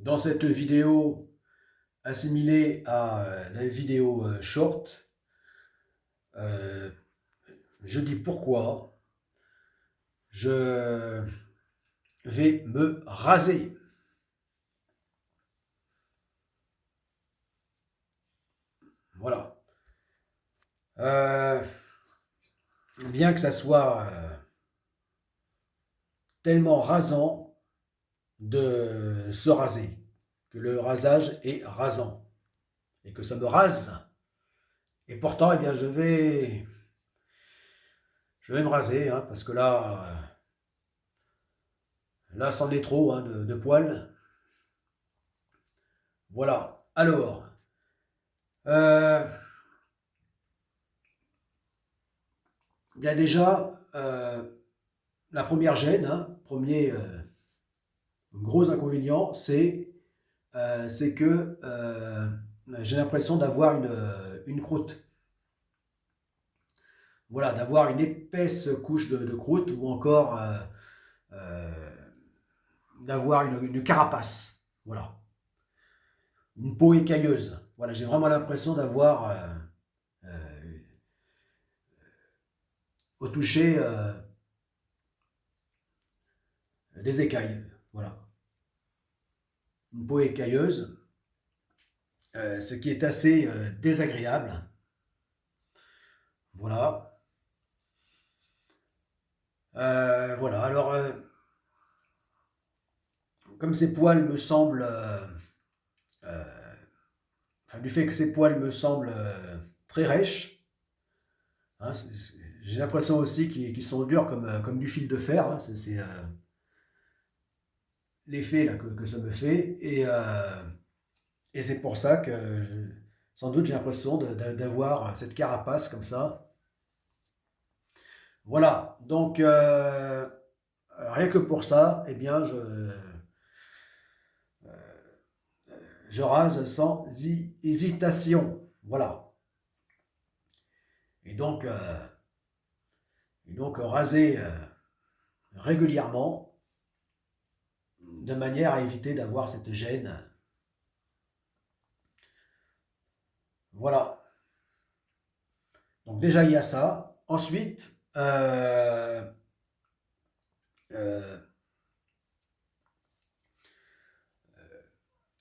Dans cette vidéo assimilée à la vidéo short, euh, je dis pourquoi je vais me raser. Voilà. Euh, Bien que ça soit tellement rasant de se raser, que le rasage est rasant et que ça me rase. Et pourtant, eh bien, je vais me raser, hein, parce que là, c'en est trop, hein, de poils. Voilà. Alors, euh, bien déjà, la première gêne, hein, premier gros inconvénient, c'est que j'ai l'impression d'avoir une croûte. Voilà, d'avoir une épaisse couche de croûte ou encore euh, d'avoir une carapace. Voilà, une peau écailleuse. Voilà, j'ai vraiment l'impression d'avoir euh, au toucher des écailles. Voilà, une peau écailleuse, ce qui est assez désagréable. Voilà. Voilà. Alors, comme ces poils me semblent, euh, enfin, du fait que ces poils me semblent très rêches, hein, j'ai l'impression aussi qu'ils sont durs comme du fil de fer. Hein, c'est l'effet là que ça me fait. Et c'est pour ça que sans doute j'ai l'impression d'avoir cette carapace comme ça. Voilà. Donc, rien que pour ça, eh bien, je rase sans hésitation. Voilà. Et donc, euh, et donc, raser régulièrement de manière à éviter d'avoir cette gêne. Voilà. Donc déjà il y a ça. Ensuite, euh,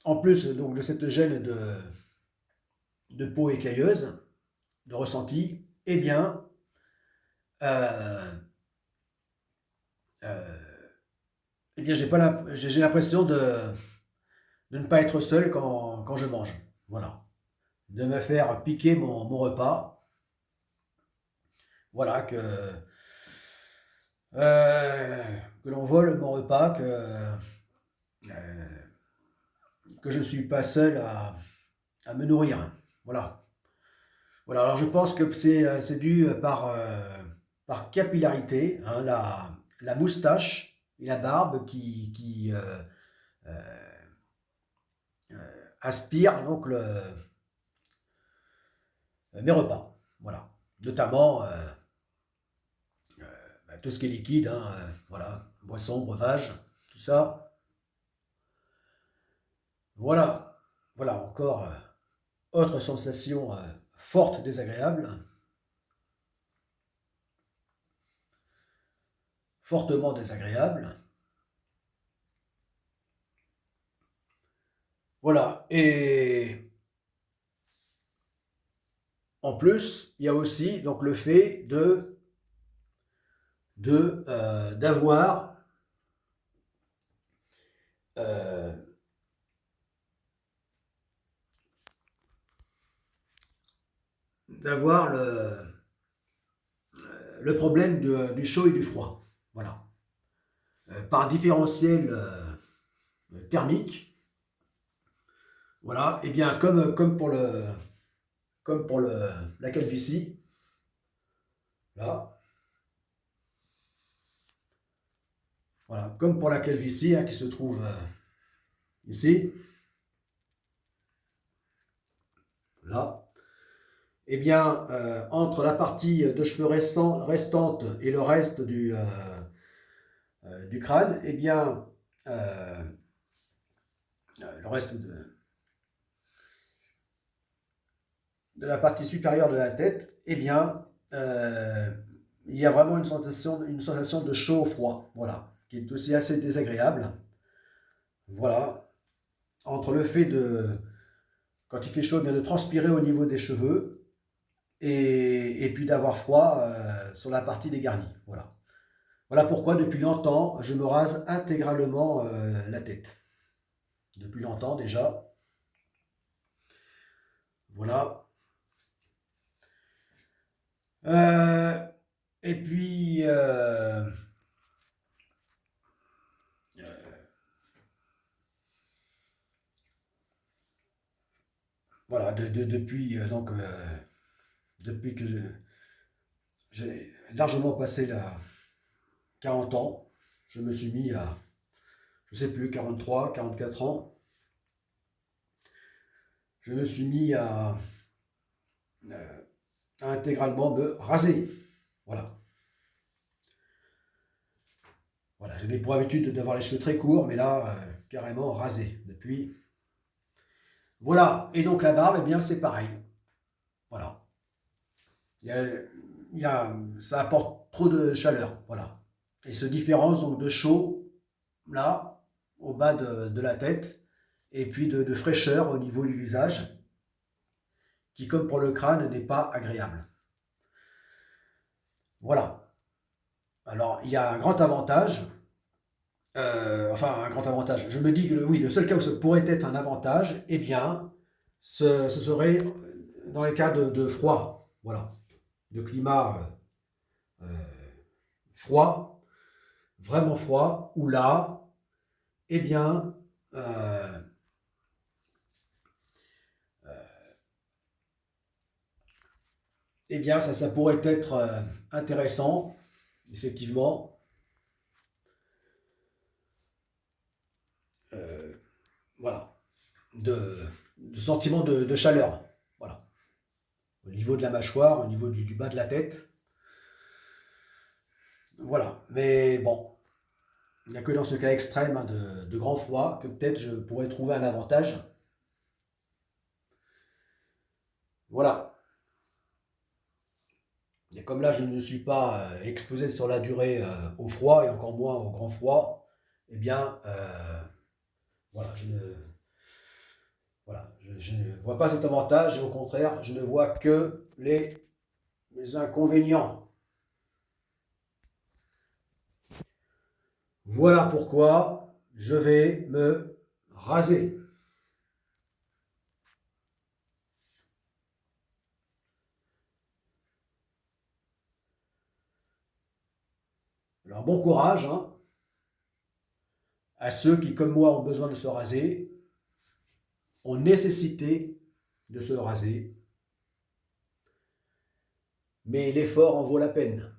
en plus donc de cette gêne de peau écailleuse, de ressenti, eh bien, euh, euh, j'ai l'impression de ne pas être seul quand je mange. Voilà. De me faire piquer mon repas. Voilà, que l'on vole mon repas, que je ne suis pas seul à me nourrir. Voilà. Voilà, alors je pense que c'est dû par capillarité, hein, la moustache et la barbe qui aspirent donc mes repas. Voilà. Notamment tout ce qui est liquide, hein, voilà, boisson, breuvage, tout ça. Voilà. Voilà, encore autre sensation forte, désagréable, fortement désagréable. Voilà. Et en plus, il y a aussi donc le fait d'avoir euh, d'avoir le problème du chaud et du froid. Voilà. Par différentiel thermique. Voilà. Et bien comme pour la calvitie. Là. Voilà. Comme pour la calvitie, hein, qui se trouve ici. Là. Eh bien, entre la partie de cheveux restante et le reste du crâne, eh bien, le reste de la partie supérieure de la tête, eh bien, il y a vraiment une sensation de chaud-froid, voilà, qui est aussi assez désagréable. Voilà, entre le fait quand il fait chaud, bien de transpirer au niveau des cheveux et puis d'avoir froid sur la partie dégarnie. Voilà. Voilà pourquoi depuis longtemps, je me rase intégralement la tête. Depuis longtemps déjà. Voilà. Euh, et puis, voilà, depuis que j'ai largement passé la 40 ans, je me suis mis à, je sais plus, 43, 44 ans, je me suis mis euh, à intégralement me raser. Voilà. Voilà, j'avais pour habitude d'avoir les cheveux très courts, mais là, carrément rasé depuis. Voilà, et donc la barbe, eh bien, c'est pareil. Voilà. Il y a, ça apporte trop de chaleur. Voilà. Et se différence donc de chaud, là, au bas de la tête, et puis de fraîcheur au niveau du visage, qui, comme pour le crâne, n'est pas agréable. Voilà. Alors, il y a un grand avantage, enfin, un grand avantage. Je me dis que oui, le seul cas où ça pourrait être un avantage, eh bien, ce serait dans les cas de froid, voilà, de climat froid, vraiment froid, où là, eh bien, euh, eh bien ça pourrait être intéressant, effectivement, euh, voilà, de sentiment de chaleur, voilà, au niveau de la mâchoire, au niveau du bas de la tête, voilà. Mais bon, il n'y a que dans ce cas extrême hein, de grand froid que peut-être je pourrais trouver un avantage. Voilà. Et comme là, je ne suis pas exposé sur la durée au froid et encore moins au grand froid, eh bien, voilà, je ne vois pas cet avantage et au contraire, je ne vois que les inconvénients. Voilà pourquoi je vais me raser. Alors bon courage hein, à ceux qui, comme moi, ont besoin de se raser, ont nécessité de se raser, mais l'effort en vaut la peine.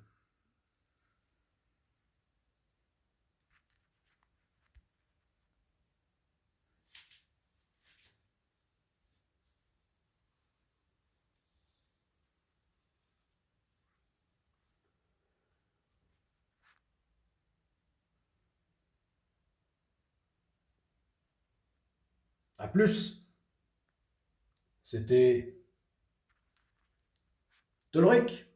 A plus, c'était Tolric.